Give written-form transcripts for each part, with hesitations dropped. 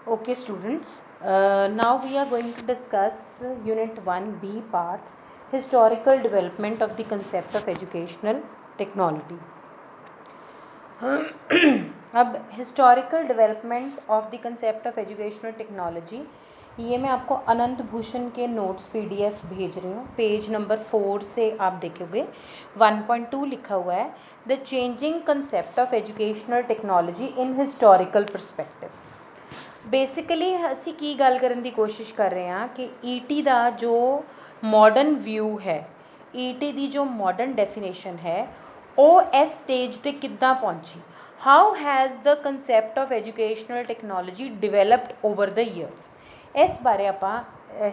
Okay, students. Now we are going to discuss Unit 1B part Historical Development of the Concept of Educational Technology. अब historical development of the concept of educational technology, ये मैं आपको अनंत भूषण के notes PDF भेज रही हूँ। Page number 4 से आप देखोगे 1.2 लिखा हुआ है, the changing concept of educational technology in historical perspective. Basically ਅਸੀਂ ਕੀ ਗੱਲ ਕਰਨ ਦੀ ਕੋਸ਼ਿਸ਼ ਕਰ ਰਹੇ ਹਾਂ ਕਿ ईटी ਦਾ जो मॉडर्न व्यू है, ईटी ਦੀ जो मॉडर्न डेफिनेशन है, ਉਹ ਇਸ ਸਟੇਜ ਤੇ ਕਿੱਦਾਂ ਪਹੁੰਚੀ। How has the concept of educational technology developed over the years, ਇਸ ਬਾਰੇ ਆਪਾਂ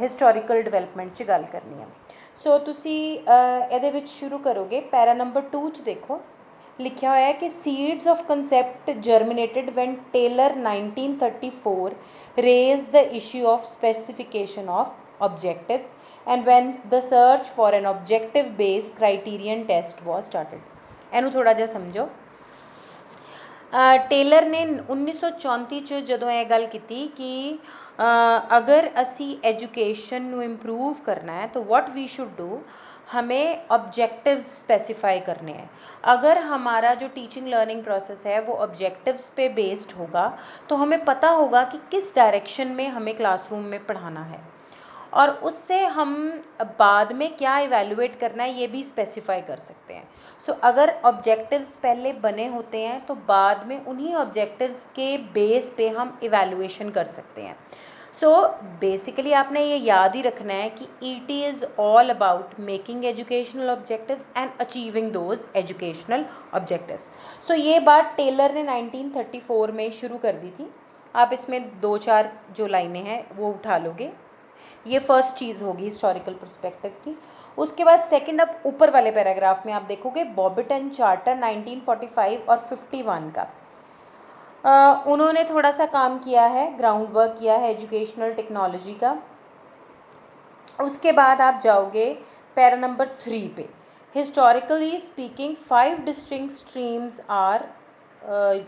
ਹਿਸਟੋਰੀਕਲ ਡਿਵੈਲਪਮੈਂਟ 'ਚ ਗੱਲ ਕਰਨੀ ਹੈ। ਸੋ ਤੁਸੀਂ ਇਹਦੇ ਵਿੱਚ ਸ਼ੁਰੂ ਕਰੋਗੇ, ਪੈਰਾ ਨੰਬਰ 2 'ਚ ਦੇਖੋ लिखा हुआ है कि seeds of concept germinated when Taylor 1934 raised the issue of specification of objectives and when the search for an objective based criterion test was started. इनू थोड़ा जिहा समझो। टेलर ने 1934 ਚ ਜਦੋਂ ਇਹ ਗੱਲ ਕੀਤੀ कि अगर असी एजुकेशन ਨੂੰ इम्प्रूव करना है तो व्हाट वी शुड डू, हमें ऑब्जेक्टिव्स स्पेसिफाई करने हैं। अगर हमारा जो टीचिंग लर्निंग प्रोसेस है वो ऑब्जेक्टिव्स पे बेस्ड होगा तो हमें पता होगा कि किस डायरेक्शन में हमें क्लासरूम में पढ़ाना है, और उससे हम बाद में क्या इवेलुएट करना है ये भी स्पेसिफाई कर सकते हैं। सो अगर ऑब्जेक्टिव्स पहले बने होते हैं तो बाद में उन्हीं ऑब्जेक्टिव्स के बेस पे हम इवेलुएशन कर सकते हैं। सो बेसिकली आपने ये याद ही रखना है कि ET is all about making educational objectives and achieving those educational objectives. So ये बात टेलर ने 1934 में शुरू कर दी थी। आप इसमें 2-4 जो लाइनें हैं वो उठा लोगे। ये फर्स्ट चीज़ होगी हिस्टोरिकल पर्सपेक्टिव की। उसके बाद सेकंड, अब ऊपर वाले पैराग्राफ में आप देखोगे बॉबिटन चार्टर 1945 और 51 का। उन्होंने थोड़ा सा काम किया है, ग्राउंड वर्क किया है एजुकेशनल टेक्नोलॉजी का। उसके बाद आप जाओगे पैरा नंबर 3 पे। Historically speaking 5 distinct streams are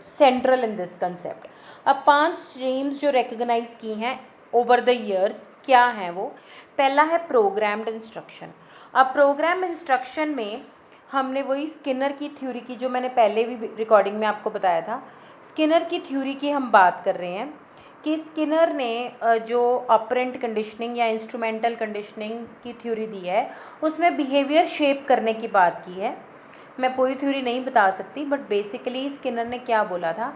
central in this concept. अब 5 स्ट्रीम्स जो रिकग्नाइज की हैं ओवर द ईयर्स क्या हैं वो। पहला है प्रोग्राम्ड इंस्ट्रक्शन। अब प्रोग्राम इंस्ट्रक्शन में हमने वही स्किनर की थ्योरी की जो मैंने पहले भी रिकॉर्डिंग में आपको बताया था, स्किनर की थ्योरी की हम बात कर रहे हैं कि स्किनर ने जो ऑपरेंट कंडीशनिंग या इंस्ट्रूमेंटल कंडीशनिंग की थ्योरी दी है उसमें बिहेवियर शेप करने की बात की है। मैं पूरी थ्योरी नहीं बता सकती, बट बेसिकली स्किनर ने क्या बोला था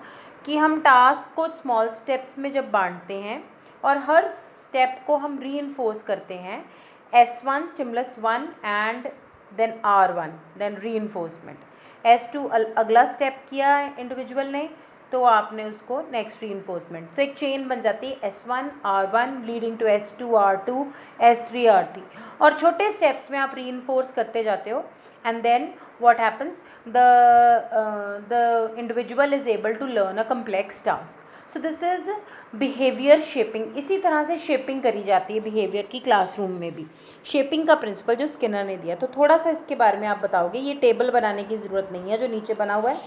कि हम टास्क को स्मॉल स्टेप्स में जब बांटते हैं और हर स्टेप को हम रीइंफोर्स करते हैं, S1 stimulus 1 and then R1 then reinforcement, S2 अगला स्टेप किया इंडिविजुअल ने तो आपने उसको नेक्स्ट रीइंफोर्समेंट, तो एक चेन बन जाती है S1 R1 leading to S2 R2 S3 R3, और छोटे स्टेप्स में आप रीइंफोर्स करते जाते हो and then what happens, the individual is able to learn a complex task. So this is behavior shaping। इसी तरह से शेपिंग करी जाती है बिहेवियर की क्लासरूम में भी, शेपिंग का प्रिंसिपल जो स्किनर ने दिया। तो थोड़ा सा इसके बारे में आप बताओगे, ये टेबल बनाने की ज़रूरत नहीं है जो नीचे बना हुआ है।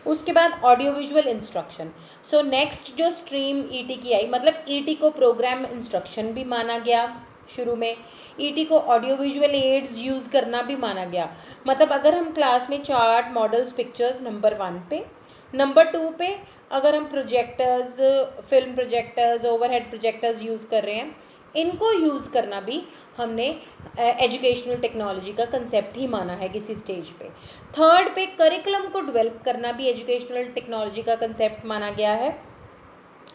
उसके बाद audio visual instruction. So next जो स्ट्रीम ईटी की आई, मतलब ईटी को प्रोग्राम इंस्ट्रक्शन भी माना गया शुरू में, ईटी को ऑडियो विजुअल एड्स यूज़ करना भी माना गया। मतलब अगर हम क्लास में चार्ट मॉडल्स पिक्चर्स नंबर 1 पे, नंबर 2 पे अगर हम projectors, film projectors, overhead projectors use कर रहे हैं, इनको यूज़ करना भी हमने एजुकेशनल टेक्नोलॉजी का कंसेप्ट ही माना है किसी स्टेज पे। थर्ड पे करिकुलम को डेवलप करना भी एजुकेशनल टेक्नोलॉजी का कंसेप्ट माना गया है।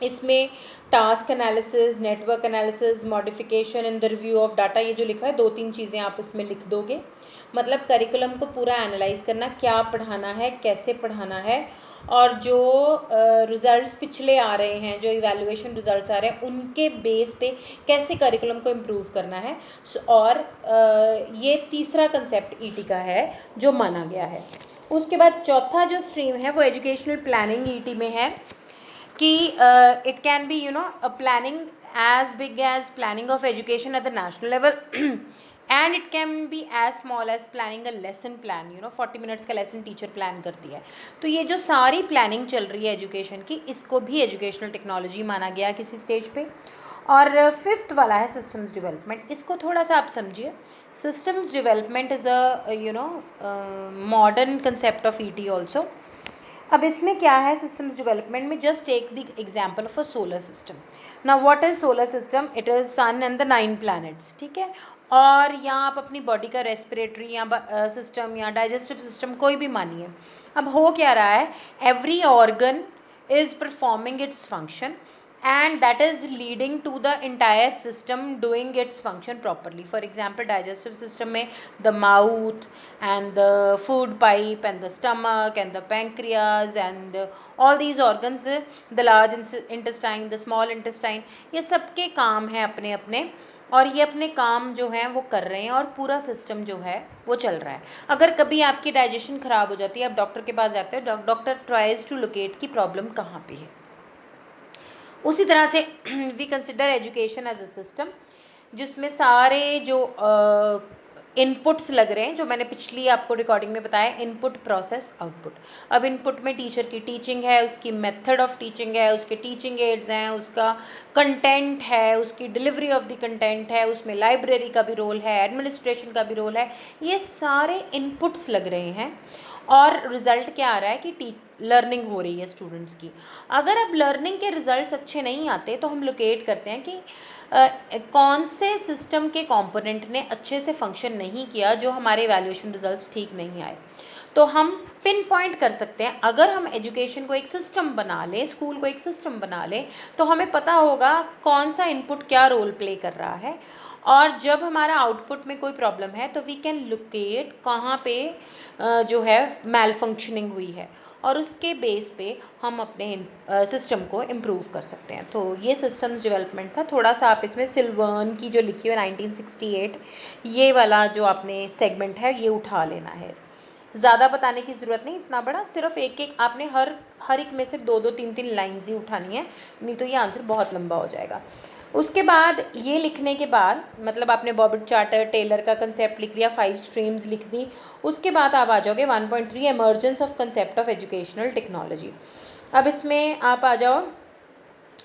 इसमें task analysis, network analysis, modification in the review of data, ये जो लिखा है 2-3 चीज़ें आप इसमें लिख दोगे। मतलब करिकुलम को पूरा एनालाइज करना, क्या पढ़ाना है, कैसे पढ़ाना है, और जो रिजल्ट्स पिछले आ रहे हैं, जो इवैल्यूएशन रिजल्ट्स आ रहे हैं, उनके बेस पे कैसे करिकुलम को इम्प्रूव करना है। और ये तीसरा कंसेप्ट ईटी का है जो माना गया है। उसके बाद चौथा जो स्ट्रीम है वो एजुकेशनल प्लानिंग ईटी में है कि it can be a planning as big as planning of education at the national level and it can be as small as planning a lesson plan, 40 minutes का lesson teacher plan करती है। तो ये जो सारी प्लानिंग चल रही है एजुकेशन की, इसको भी एजुकेशनल टेक्नोलॉजी माना गया किसी स्टेज पे। और फिफ्थ वाला है सिस्टम्स डेवलपमेंट। इसको थोड़ा सा आप समझिए। Systems development is modern concept of ET also. अब इसमें क्या है सिस्टम्स डेवलपमेंट में, just take the example of a solar system. Now what is solar system? It is sun and the 9 planets, ठीक है। और यहाँ आप अपनी बॉडी का रेस्पिरेटरी या सिस्टम या डाइजेस्टिव सिस्टम कोई भी मानिए। अब हो क्या रहा है, every organ is performing its function and that is leading to the entire system doing its function properly. For example, digestive system में the mouth and the food pipe and the stomach and the pancreas and all these organs, the large intestine, the small intestine, ये सबके काम है अपने अपने, और ये अपने काम जो है वो कर रहे हैं और पूरा सिस्टम जो है वो चल रहा है। अगर कभी आपकी डाइजेशन खराब हो जाती है, आप डॉक्टर के पास जाते हो, डॉक्टर ट्राइज टू लोकेट की प्रॉब्लम कहाँ पे है। उसी तरह से we consider education as a system जिसमें सारे जो इनपुट्स लग रहे हैं, जो मैंने पिछली आपको रिकॉर्डिंग में बताया, इनपुट प्रोसेस आउटपुट। अब इनपुट में टीचर की टीचिंग है, उसकी मेथड ऑफ टीचिंग है, उसके टीचिंग एड्स हैं, उसका कंटेंट है, उसकी डिलीवरी ऑफ द कंटेंट है, उसमें लाइब्रेरी का भी रोल है, एडमिनिस्ट्रेशन का भी रोल है। ये सारे इनपुट्स लग रहे हैं और रिजल्ट क्या आ रहा है कि लर्निंग हो रही है स्टूडेंट्स की। अगर अब लर्निंग के रिजल्ट्स अच्छे नहीं आते तो हम लोकेट करते हैं कि कौन से सिस्टम के कंपोनेंट ने अच्छे से फंक्शन नहीं किया, जो हमारे इवैल्यूएशन रिजल्ट्स ठीक नहीं आए। तो हम पिन पॉइंट कर सकते हैं। अगर हम एजुकेशन को एक सिस्टम बना लें, स्कूल को एक सिस्टम बना लें, तो हमें पता होगा कौन सा इनपुट क्या रोल प्ले कर रहा है, और जब हमारा आउटपुट में कोई प्रॉब्लम है तो वी कैन लोकेट कहाँ पे जो है मैल फंक्शनिंग हुई है, और उसके बेस पे हम अपने सिस्टम को इम्प्रूव कर सकते हैं। तो ये सिस्टम्स डेवलपमेंट था। थोड़ा सा आप इसमें सिल्वर्न की जो लिखी हुई है 1968, ये वाला जो आपने सेगमेंट है ये उठा लेना है। ज़्यादा बताने की ज़रूरत नहीं, इतना बड़ा, सिर्फ एक एक आपने हर एक में से 2-2 3-3 लाइन्स ही उठानी है, नहीं तो ये आंसर बहुत लंबा हो जाएगा। उसके बाद ये लिखने के बाद, मतलब आपने बॉबिट चार्टर टेलर का कंसेप्ट लिख लिया, 5 स्ट्रीम्स लिख दी, उसके बाद आप आ जाओगे 1.3 emergence of concept of educational technology. अब इसमें आप आ जाओ,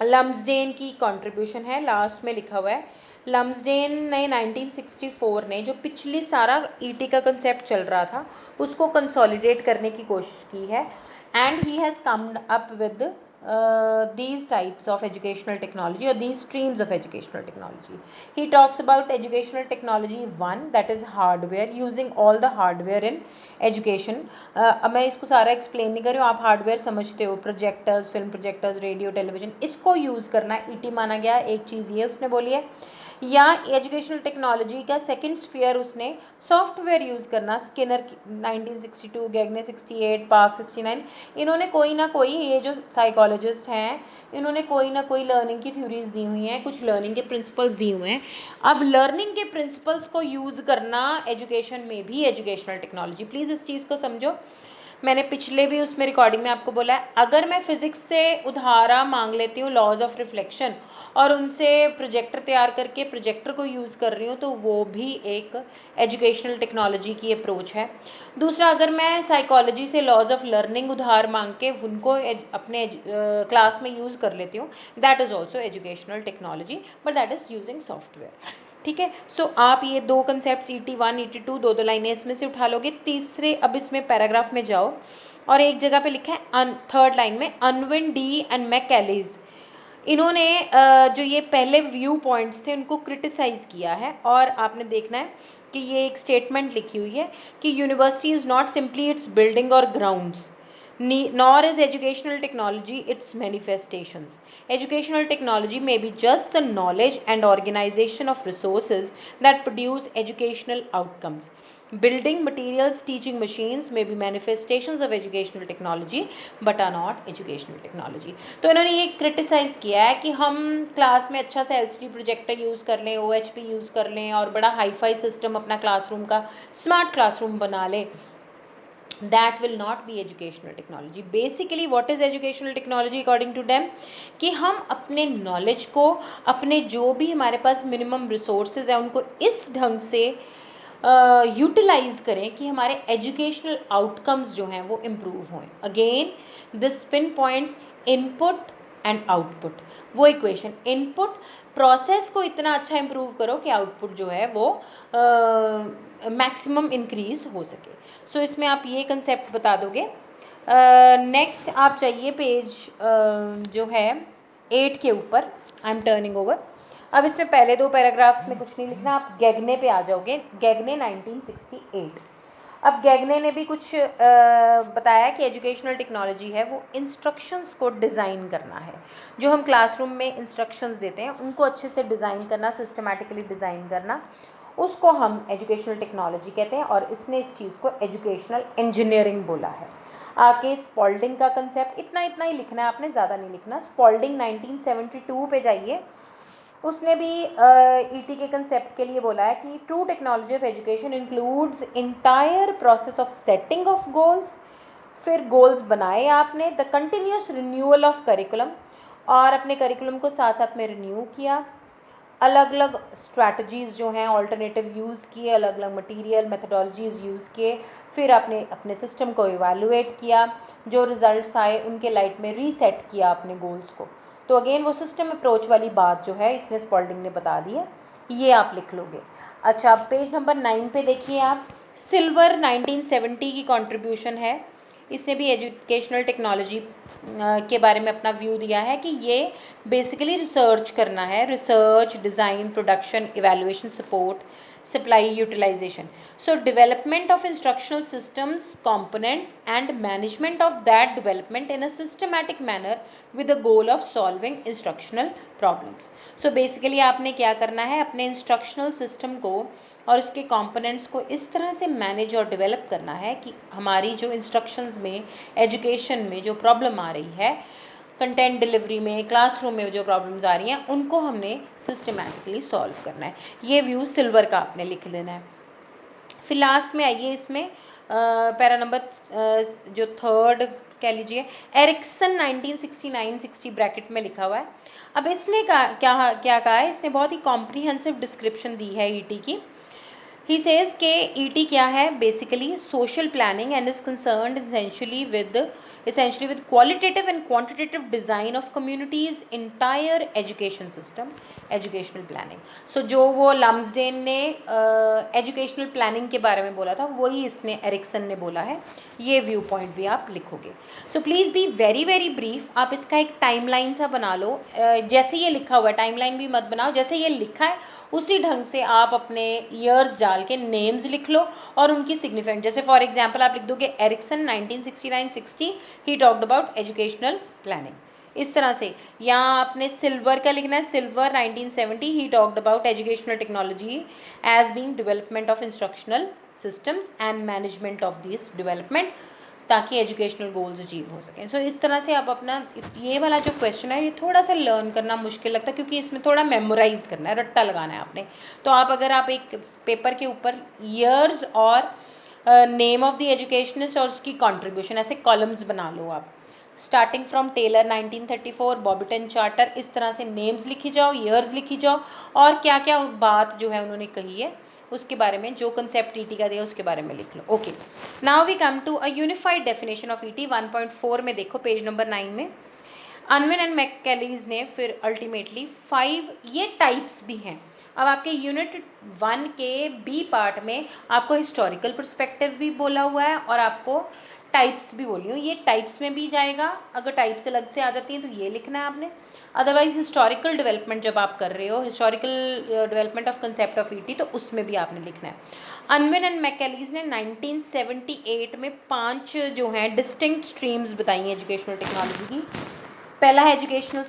लम्सडेन की कंट्रीब्यूशन है, लास्ट में लिखा हुआ है। लम्सडेन ने 1964 ने जो पिछली सारा ईटी का कंसेप्ट चल रहा था उसको कंसोलिडेट करने की कोशिश की है, and he has comed up with these types of educational technology or these streams of educational technology. He talks about educational technology 1, that is hardware, using all the hardware in education. अब मैं इसको सारा explain नहीं कर रही हूँ, आप hardware समझते हो, projectors, film projectors, radio, television, इसको यूज़ करना ईटी माना गया। एक चीज़ ये उसने बोली है। या एजुकेशनल टेक्नोलॉजी का सेकंड स्फीयर उसने सॉफ्टवेयर यूज़ करना, स्किनर 1962, गैगने 68, पार्क 69, इन्होंने कोई ना कोई, ये जो साइकोलॉजिस्ट हैं, इन्होंने कोई ना कोई लर्निंग की थ्योरीज दी हुई हैं, कुछ लर्निंग के प्रिंसिपल्स दिए हुए हैं। अब लर्निंग के प्रिंसिपल्स को यूज़ करना एजुकेशन में भी एजुकेशनल टेक्नोलॉजी, प्लीज़ इस चीज़ को समझो। मैंने पिछले भी उसमें रिकॉर्डिंग में आपको बोला है, अगर मैं फिजिक्स से उदाहरण मांग लेती हूँ लॉज ऑफ रिफ्लेक्शन और उनसे प्रोजेक्टर तैयार करके प्रोजेक्टर को यूज़ कर रही हूँ, तो वो भी एक एजुकेशनल टेक्नोलॉजी की अप्रोच है। दूसरा, अगर मैं साइकोलॉजी से लॉज ऑफ लर्निंग उधार मांग के उनको अपने क्लास में यूज़ कर लेती हूँ, that is also educational technology, but that is using software. ठीक है। सो आप ये दो कंसेप्ट ET1 ET2 दो लाइनें इसमें से उठा लोगे। तीसरे, अब इसमें पैराग्राफ में जाओ और एक जगह पे लिखा है थर्ड लाइन में, अनविन डी एंड मैकेलीज, इन्होंने जो ये पहले व्यू पॉइंट्स थे उनको क्रिटिसाइज किया है, और आपने देखना है कि ये एक स्टेटमेंट लिखी हुई है कि university is not simply it's building और grounds, nor is educational technology its manifestations. Educational technology may be just the knowledge and organization of resources that produce educational outcomes. Building materials, teaching machines may be manifestations of educational technology but are not educational technology. तो इन्होंने ये criticise किया है कि हम class में अच्छा सा LCD प्रोजेक्टर यूज़ कर लें, OHP यूज़ कर लें और बड़ा हाई फाई सिस्टम अपना क्लासरूम का स्मार्ट क्लासरूम बना लें, that will not be educational technology. Basically what is educational technology according to them, कि हम अपने नॉलेज को, अपने जो भी हमारे पास मिनिमम रिसोर्सेज है उनको इस ढंग से यूटिलाइज करें कि हमारे एजुकेशनल आउटकम्स जो हैं वो इम्प्रूव हों. Again this pin points input and output. वो इक्वेशन इनपुट प्रोसेस को इतना अच्छा इम्प्रूव करो कि आउटपुट जो है वो मैक्सिमम इंक्रीज हो सके. सो इसमें आप ये कंसेप्ट बता दोगे. नेक्स्ट आप चाहिए पेज जो है 8 के ऊपर. I am turning over. अब इसमें पहले 2 पैराग्राफ्स में कुछ नहीं लिखना, आप गैगने पे आ जाओगे. गैगने 1968. अब गैगने ने भी कुछ बताया कि एजुकेशनल टेक्नोलॉजी है वो इंस्ट्रक्शंस को डिज़ाइन करना है. जो हम क्लासरूम में इंस्ट्रक्शंस देते हैं उनको अच्छे से डिज़ाइन करना, सिस्टमैटिकली डिज़ाइन करना, उसको हम एजुकेशनल टेक्नोलॉजी कहते हैं. और इसने इस चीज़ को एजुकेशनल इंजीनियरिंग बोला है. आके स्पॉल्डिंग का कंसेप्ट इतना ही लिखना है आपने, ज़्यादा नहीं लिखना. स्पॉल्डिंग 1972 पे जाइए. उसने भी ईटी के कंसेप्ट के लिए बोला है कि true technology of education includes entire process of setting of goals. फिर गोल्स बनाए आपने, the continuous renewal of curriculum, और अपने करिकुलम को साथ साथ में रिन्यू किया. अलग अलग स्ट्रैटेजीज़ जो हैं ऑल्टरनेटिव यूज़ किए, अलग अलग मटेरियल मेथडोलॉजीज़ यूज़ किए. फिर आपने अपने सिस्टम को इवैल्यूएट किया, जो रिजल्ट्स आए उनके लाइट में रीसेट किया अपने गोल्स को. तो अगेन वो सिस्टम अप्रोच वाली बात जो है इसने स्पॉल्डिंग ने बता दी है, ये आप लिख लोगे. अच्छा, पेज नंबर 9 पे देखिए आप. सिल्वर 1970 की कंट्रीब्यूशन है. इसने भी एजुकेशनल टेक्नोलॉजी के बारे में अपना व्यू दिया है कि ये बेसिकली रिसर्च करना है. Research, design, production, evaluation, support, supply, utilization. So development of instructional systems, components and management of that development in a systematic manner with the goal of solving instructional problems. So basically आपने क्या करना है, अपने instructional system को और उसके components को इस तरह से मैनेज और डेवलप करना है कि हमारी जो इंस्ट्रक्शंस में, एजुकेशन में जो प्रॉब्लम आ रही है, कंटेंट डिलीवरी में, क्लासरूम में जो प्रॉब्लम्स आ रही हैं उनको हमने सिस्टमैटिकली सॉल्व करना है. ये व्यू सिल्वर का आपने लिख लेना है. फिर लास्ट में आइए, इसमें पैरा नंबर जो थर्ड कह लीजिए, एरिक्सन 1969-60 ब्रैकेट में लिखा हुआ है. अब इसने क्या कहा है, इसने बहुत ही कॉम्प्रीहेंसिव डिस्क्रिप्शन दी है ईटी की. He says कि ET क्या है, basically social planning and is concerned essentially with qualitative and quantitative design of communities entire education system, educational planning. So जो वो लम्सडेन ने एजुकेशनल प्लानिंग के बारे में बोला था वही इसने एरिक्सन ने बोला है. ये व्यू पॉइंट भी आप लिखोगे. So please be very very brief. आप इसका एक टाइमलाइन सा बना लो. जैसे ये लिखा हुआ है, टाइमलाइन भी मत बनाओ, जैसे ये लिखा है उसी ढंग से आप अपने ईयर्स डाल के नेम्स लिख लो और उनकी सिग्निफिकेंट. जैसे फॉर एग्जांपल आप लिख दोगे Erikson 1969-60 he talked about educational planning, इस तरह से. यहाँ आपने सिल्वर का लिखना है, Silver 1970 he talked about educational technology as being development of instructional systems and management of this development, ताकि एजुकेशनल गोल्स अचीव हो सकें. सो इस तरह से आप अपना ये वाला जो क्वेश्चन है ये थोड़ा सा लर्न करना मुश्किल लगता है क्योंकि इसमें थोड़ा मेमोराइज करना है, रट्टा लगाना है आपने. तो आप अगर आप एक पेपर के ऊपर ईयर्स और नेम ऑफ द एजुकेशनिस्ट और उसकी कॉन्ट्रीब्यूशन ऐसे कॉलम्स बना लो आप. स्टार्टिंग फ्रॉम टेलर 1934, बॉबिटन चार्टर, इस तरह से नेम्स लिखी जाओ, ईयर्स लिखी जाओ और क्या क्या बात जो है उन्होंने कही है उसके बारे में, जो कंसेप्ट ईटी का दिया उसके बारे में लिख लो. Okay, now we come to a unified definition of ET 1.4 में. देखो पेज नंबर 9 में अनविन एंड मैककेलीज ने फिर अल्टीमेटली 5 ये टाइप्स भी हैं. अब आपके यूनिट 1 के बी पार्ट में आपको हिस्टोरिकल पर्सपेक्टिव भी बोला हुआ है और आपको टाइप्स भी बोली हूँ. ये टाइप्स में भी जाएगा, अगर टाइप्स अलग से आ जाती हैं तो ये लिखना है आपने. अदरवाइज हिस्टोरिकल डेवलपमेंट जब आप कर रहे हो, historical development of concept of ET, तो उसमें भी आपने लिखना है. अनविन एंड मैकेलीज ने 1978 में 5 जो हैं डिस्टिंक्ट स्ट्रीम्स बताई हैं एजुकेशनल टेक्नोलॉजी की. पहला है एजुकेशनल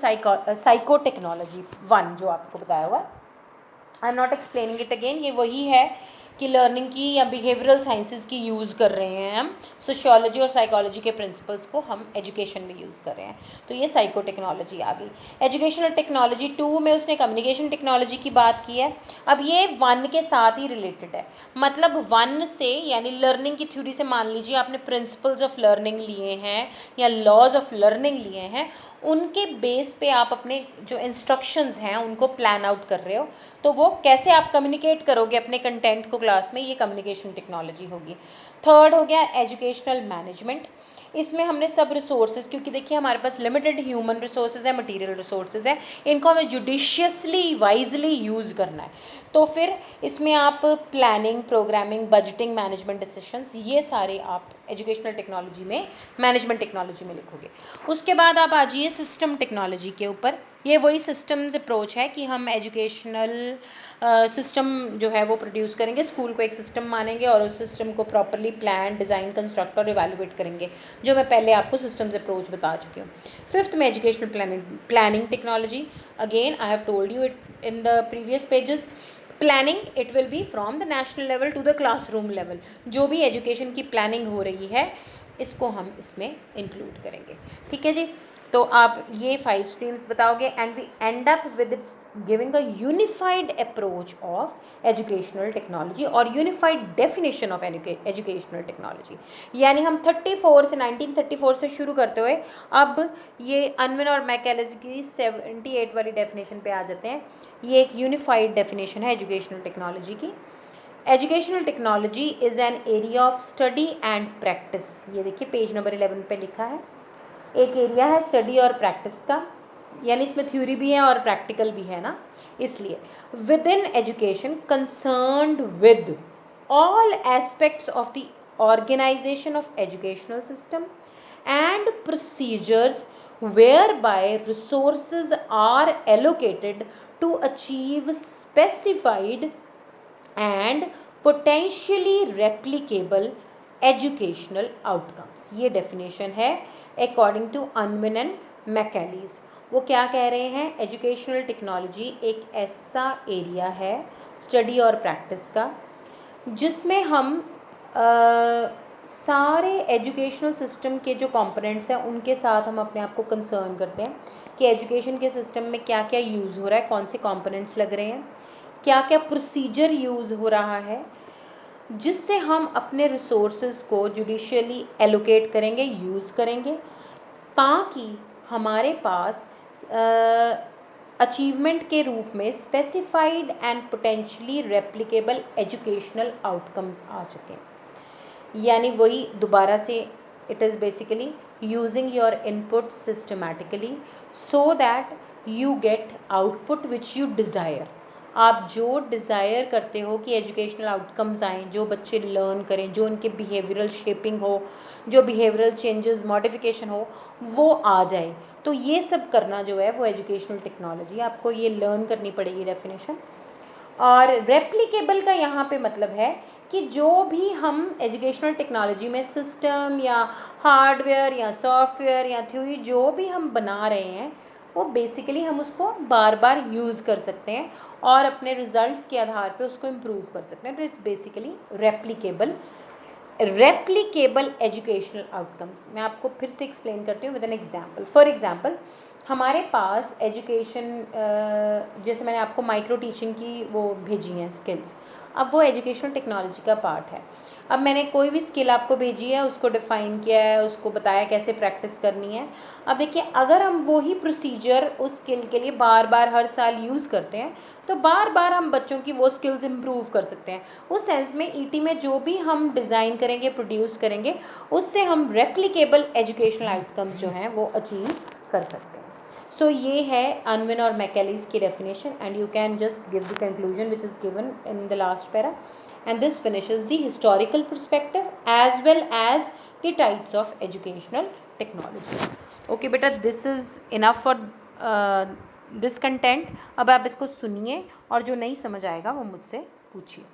साइको टेक्नोलॉजी 1 जो आपको बताया हुआ. I am not explaining it again. ये वही है कि लर्निंग की या बिहेवियरल साइंसेज की यूज़ कर रहे हैं हम, सोशियोलॉजी और साइकोलॉजी के प्रिंसिपल्स को हम एजुकेशन में यूज़ कर रहे हैं, तो ये साइको टेक्नोलॉजी आ गई। एजुकेशनल टेक्नोलॉजी 2 में उसने कम्युनिकेशन टेक्नोलॉजी की बात की है। अब ये 1 के साथ ही रिलेटेड है, मतलब 1 से यानी लर्निंग की थ्योरी से मान लीजिए आपने प्रिंसिपल्स ऑफ लर्निंग लिए हैं या लॉज ऑफ लर्निंग लिए हैं, उनके बेस पे आप अपने जो इंस्ट्रक्शंस हैं उनको प्लान आउट कर रहे हो, तो वो कैसे आप कम्युनिकेट करोगे अपने कंटेंट को क्लास में, ये कम्युनिकेशन टेक्नोलॉजी होगी। थर्ड हो गया एजुकेशनल मैनेजमेंट। इसमें हमने सब रिसोर्सेज, क्योंकि देखिए हमारे पास लिमिटेड ह्यूमन रिसोर्सेज है, मटेरियल रिसोर्सेज है, इनको हमें जुडिशियसली वाइजली यूज़ करना है, तो फिर इसमें आप planning, programming, budgeting, management decisions, ये सारे आप एजुकेशनल टेक्नोलॉजी में, मैनेजमेंट टेक्नोलॉजी में लिखोगे। उसके बाद आप आ जाइए सिस्टम टेक्नोलॉजी के ऊपर। ये वही सिस्टम्स अप्रोच है कि हम एजुकेशनल सिस्टम जो है वो प्रोड्यूस करेंगे, स्कूल को एक सिस्टम मानेंगे और उस सिस्टम को प्रॉपरली प्लान, डिज़ाइन, कंस्ट्रक्ट और इवेलुएट करेंगे, जो मैं पहले आपको सिस्टम्स अप्रोच बता चुकी हूँ। फिफ्थ में educational planning technology, again I have told you it in the previous pages. Planning it will be from the national level to the classroom level, जो भी एजुकेशन की प्लानिंग हो रही है इसको हम इसमें इंक्लूड करेंगे, ठीक है जी। तो आप ये 5 स्ट्रीम्स बताओगे and we end up with giving a unified approach of educational technology और unified definition of educational technology. यानी हम 34 से 1934 से शुरू करते हुए अब ये अनविन और मैकेलेज की 78 वाली डेफिनेशन पे आ जाते हैं। ये एक यूनिफाइड डेफिनेशन है एजुकेशनल टेक्नोलॉजी की। Educational technology is an area of study and practice, ये देखिए पेज नंबर 11 पे लिखा है। एक एरिया है स्टडी और प्रैक्टिस का, यानी इसमें थ्योरी भी है और प्रैक्टिकल भी है ना, इसलिए within education concerned with all aspects of the organisation of educational system and procedures whereby resources are allocated to achieve specified and potentially replicable educational outcomes। ये definition है according to Unwin and Macaulay। वो क्या कह रहे हैं, educational technology एक ऐसा area है स्टडी और प्रैक्टिस का जिसमें हम सारे एजुकेशनल सिस्टम के जो कंपोनेंट्स हैं उनके साथ हम अपने आप को कंसर्न करते हैं कि एजुकेशन के सिस्टम में क्या क्या यूज़ हो रहा है, कौन से कंपोनेंट्स लग रहे हैं, क्या क्या प्रोसीजर यूज़ हो रहा है, जिससे हम अपने रिसोर्सेज को जुडिशियली एलोकेट करेंगे, यूज़ करेंगे, ताकि हमारे पास अचीवमेंट के रूप में specified and potentially replicable educational outcomes आ सकें। यानी वही दोबारा से it is basically using your input systematically so that you get output which you desire. आप जो डिज़ायर करते हो कि एजुकेशनल आउटकम्स आएँ, जो बच्चे लर्न करें, जो उनके बिहेवियरल शेपिंग हो, जो बिहेवियरल चेंजेस, मॉडिफिकेशन हो, वो आ जाए, तो ये सब करना जो है वो एजुकेशनल टेक्नोलॉजी, आपको ये लर्न करनी पड़ेगी डेफिनेशन। और रेप्लिकेबल का यहाँ पे मतलब है कि जो भी हम एजुकेशनल टेक्नोलॉजी में सिस्टम या हार्डवेयर या सॉफ्टवेयर या थ्योरी जो भी हम बना रहे हैं वो बेसिकली हम उसको बार बार यूज़ कर सकते हैं और अपने रिजल्ट्स के आधार पे उसको इम्प्रूव कर सकते हैं। तो it's basically replicable educational outcomes. मैं आपको फिर से एक्सप्लेन करती हूँ with an example. For example हमारे पास एजुकेशन, जैसे मैंने आपको माइक्रो टीचिंग की वो भेजी हैं स्किल्स, अब वो एजुकेशनल टेक्नोलॉजी का पार्ट है। अब मैंने कोई भी स्किल आपको भेजी है, उसको डिफ़ाइन किया है, उसको बताया कैसे प्रैक्टिस करनी है। अब देखिए अगर हम वही प्रोसीजर उस स्किल के लिए बार बार हर साल यूज़ करते हैं तो बार बार हम बच्चों की वो स्किल्स इम्प्रूव कर सकते हैं। उस सेंस में ईटी में जो भी हम डिज़ाइन करेंगे, प्रोड्यूस करेंगे, उससे हम रेप्लिकेबल एजुकेशनल आउटकम्स जो हैं वो अचीव कर सकते हैं। सो ये है अनविन और मैकेलीज की definition and you can just give the conclusion which is given in the last para and this finishes the historical perspective as well as the types of educational technology. Okay beta, this is enough for this content. अब आप इसको सुनिए और जो नहीं समझ आएगा वो मुझसे पूछिए।